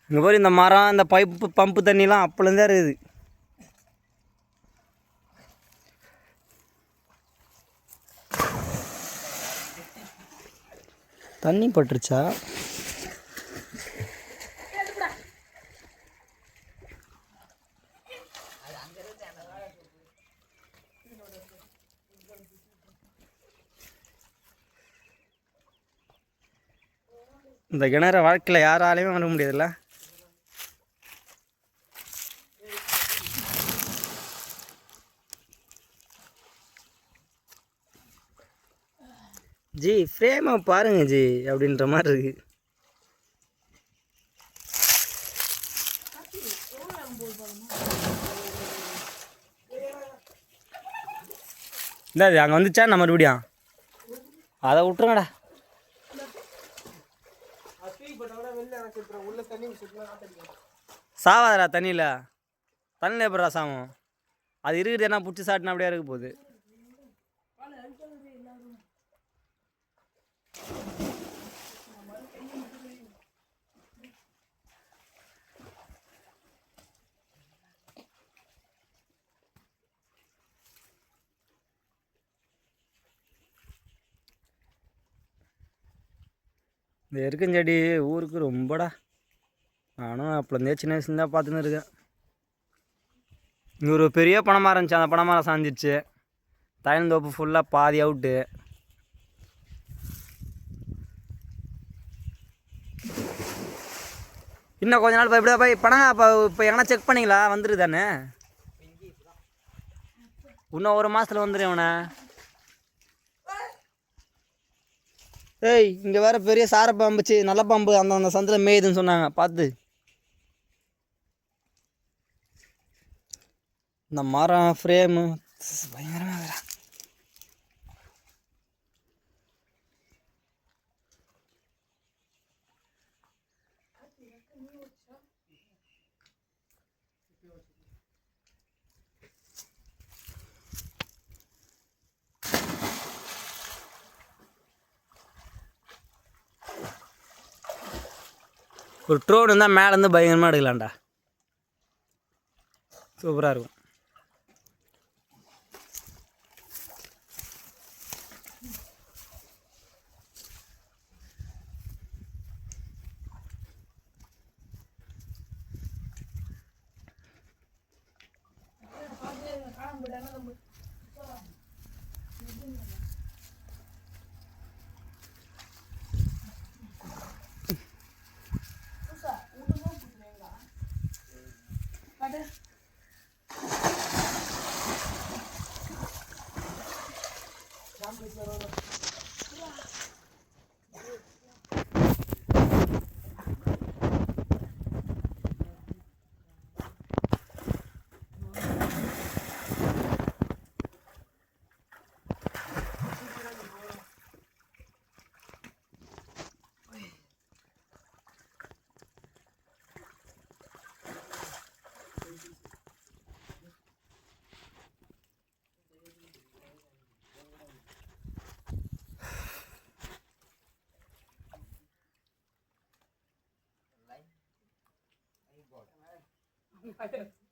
இங்கே போய் இந்த மரம் இந்த பம்பு தண்ணிலாம் அப்போலேருந்தே இருக்குது. தண்ணி பட்டுருச்சா? இந்த கிணறு வாழ்க்கையில் யாராலையுமே வர முடியாதுல்ல. ஜி ஃப்ரேமை பாருங்க ஜி அப்படின்ற மாதிரி இருக்கு. இந்த அங்கே வந்துச்சா நம்ம மறுபடியும் அதை விட்டுருங்கடா. சாவாதரா தண்ணியில் எப்படா சாமம்? அது இருக்குது என்ன பிடிச்சி சாட்டினா அப்படியே இருக்க போகுது. இந்த எருக்கஞ்செடி ஊருக்கு ரொம்படா. நானும் அப்போலேருந்தே சின்ன வயசுலேருந்தா பார்த்துன்னு இருக்கேன். இங்கே ஒரு பெரிய பனைமரம் இருந்துச்சு, அந்த பனைமரம் சாஞ்சிடுச்சு. தயந்தோப்பு ஃபுல்லாக பாதி அவுட்டு. இன்னும் கொஞ்ச நாள் எப்படியா போய் பணம் இப்போ எங்கன்னா செக் பண்ணிங்களா? வந்துரு தானே இன்னும் ஒரு மாதத்தில் வந்துடும் இவனை. ஏய் இங்கே வேறு பெரிய சார பாம்புச்சு, நல்ல பாம்பு அந்த சந்தில் மேயுதுன்னு சொன்னாங்க. பார்த்து இந்த மரம் ஃப்ரேமு பயங்கரமாக வேற. ஒரு ட்ரோன் இருந்தால் மேலேருந்து பயங்கரமாக எடுக்கலாம்டா, சூப்பராக இருக்கும். I